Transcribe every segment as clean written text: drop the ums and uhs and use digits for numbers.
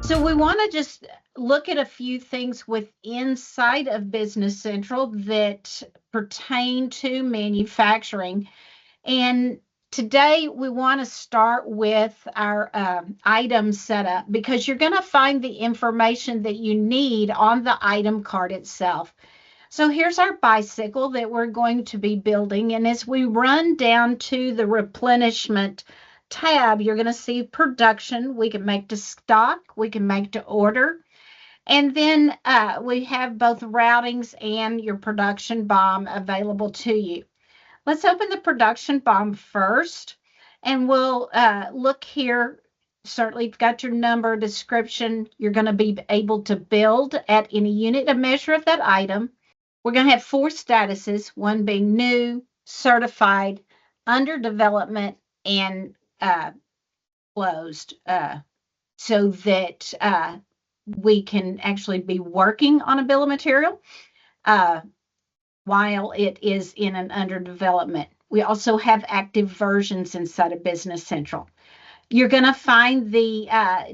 So we want to just look at a few things with inside of Business Central that pertain to manufacturing. And today we want to start with our item setup because you're going to find the information that you need on the item card itself. So here's our bicycle that we're going to be building. And as we run down to the replenishment tab, you're going to see production. We can make to stock, we can make to order. And then we have both routings and your production BOM available to you. Let's open the production BOM first, and we'll look here. Certainly, you've got your number, description. You're going to be able to build at any unit of measure of that item. We're going to have 4 statuses, one being new, certified, under development, and closed, so that we can actually be working on a bill of material while it is in an under development. We also have active versions inside of Business Central. You're going to find the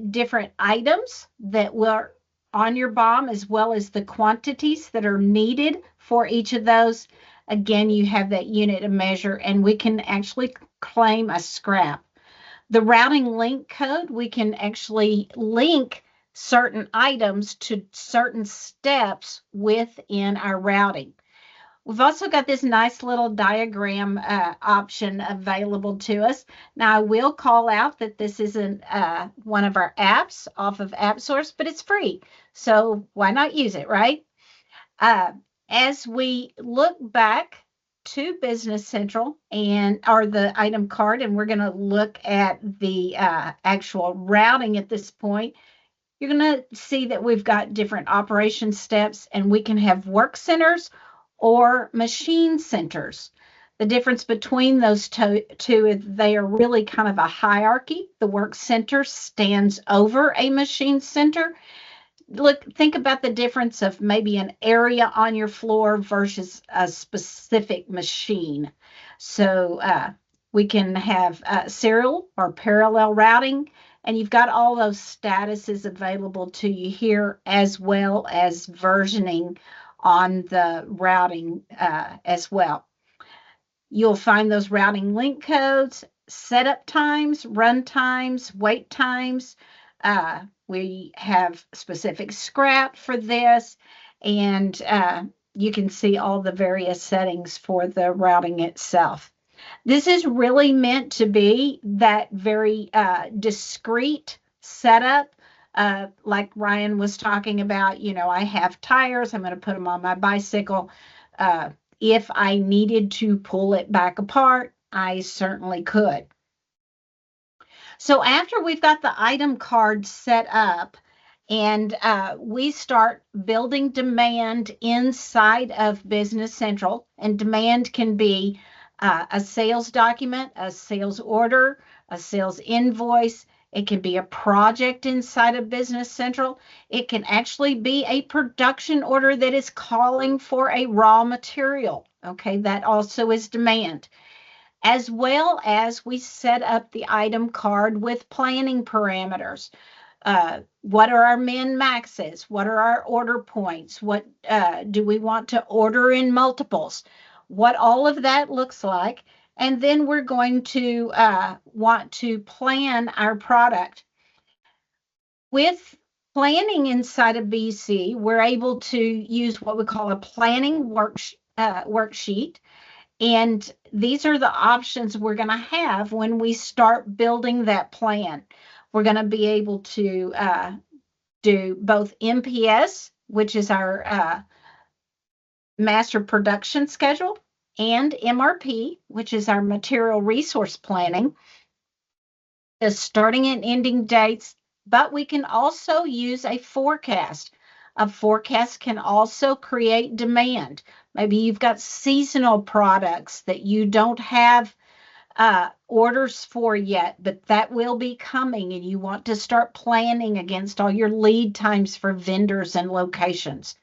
different items that were on your BOM, as well as the quantities that are needed for each of those. Again, you have that unit of measure, and we can actually claim a scrap. The routing link code, we can actually link certain items to certain steps within our routing. We've also got this nice little diagram option available to us. Now, I will call out that this isn't one of our apps off of AppSource, but it's free. So why not use it, right? As we look back to Business Central or the item card, and we're going to look at the actual routing at this point, you're going to see that we've got different operation steps, and we can have work centers or machine centers. The difference between those two is they are really kind of a hierarchy. The work center stands over a machine center. Think about the difference of maybe an area on your floor versus a specific machine. So we can have serial or parallel routing, and you've got all those statuses available to you here, as well as versioning on the routing as well. You'll find those routing link codes, setup times, run times, wait times. We have specific scrap for this, and you can see all the various settings for the routing itself. This is really meant to be that very discrete setup. Like Ryan was talking about, I have tires. I'm going to put them on my bicycle. If I needed to pull it back apart, I certainly could. So after we've got the item card set up, and we start building demand inside of Business Central, and demand can be a sales document, a sales order, a sales invoice. It can be a project inside of Business Central. It can actually be a production order that is calling for a raw material. Okay, that also is demand. As well as we set up the item card with planning parameters. What are our min maxes? What are our order points? What do we want to order in multiples? What all of that looks like. And then we're going to want to plan our product. With planning inside of BC, we're able to use what we call a planning worksheet. And these are the options we're going to have when we start building that plan. We're going to be able to do both MPS, which is our master production schedule, and MRP, which is our material resource planning, the starting and ending dates, but we can also use a forecast. A forecast can also create demand. Maybe you've got seasonal products that you don't have orders for yet, but that will be coming, and you want to start planning against all your lead times for vendors and locations.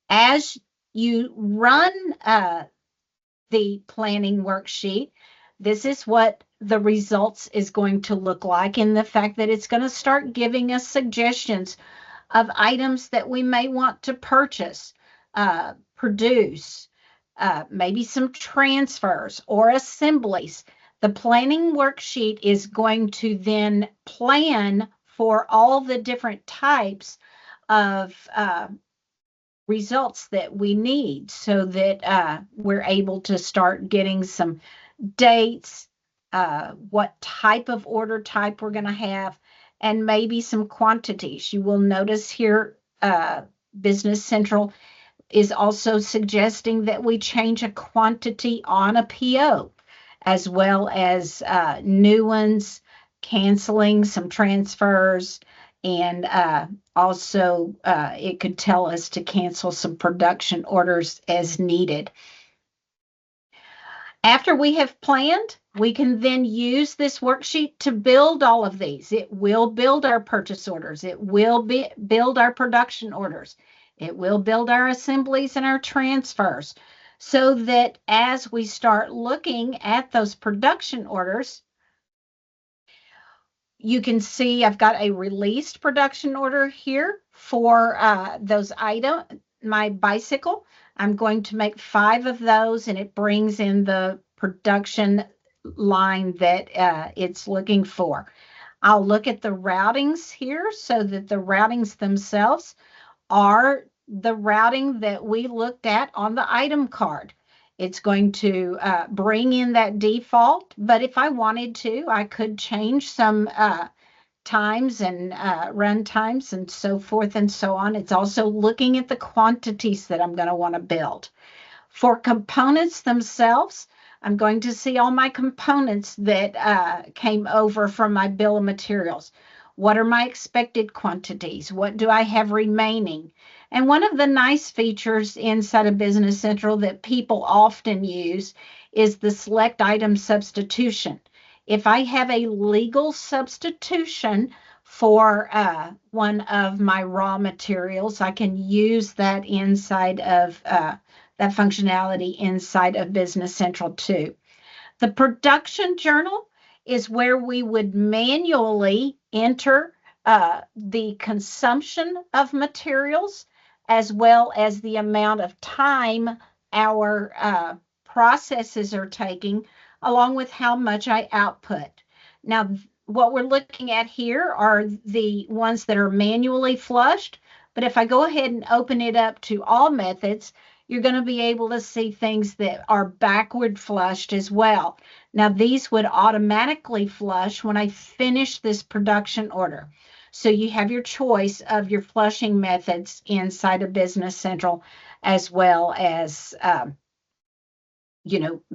As you run the planning worksheet, This is what the results is going to look like, in the fact that it's going to start giving us suggestions of items that we may want to purchase, produce, maybe some transfers or assemblies. The planning worksheet is going to then plan for all the different types of results that we need, so that we're able to start getting some dates, what type of order type we're going to have, and maybe some quantities. You will notice here, Business Central is also suggesting that we change a quantity on a PO, as well as new ones, canceling some transfers, and also it could tell us to cancel some production orders as needed. After we have planned, we can then use this worksheet to build all of these. It will build our purchase orders. It will build our production orders. It will build our assemblies and our transfers, so that as we start looking at those production orders, you can see I've got a released production order here for those items. My bicycle, I'm going to make 5 of those, and it brings in the production line that it's looking for. I'll look at the routings here, so that the routings themselves are the routing that we looked at on the item card. It's going to bring in that default, but if I wanted to, I could change some times and run times and so forth and so on. It's also looking at the quantities that I'm going to want to build. For components themselves, I'm going to see all my components that came over from my bill of materials. What are my expected quantities? What do I have remaining? And one of the nice features inside of Business Central that people often use is the select item substitution. If I have a legal substitution for one of my raw materials, I can use that inside of that functionality inside of Business Central too. The production journal is where we would manually enter the consumption of materials, as well as the amount of time our processes are taking, along with how much I output. Now, what we're looking at here are the ones that are manually flushed, but if I go ahead and open it up to all methods, you're going to be able to see things that are backward flushed as well. Now, these would automatically flush when I finish this production order. So you have your choice of your flushing methods inside of Business Central, as well as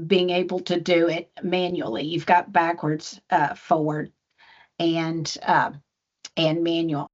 being able to do it manually. You've got backwards, forward, and manual.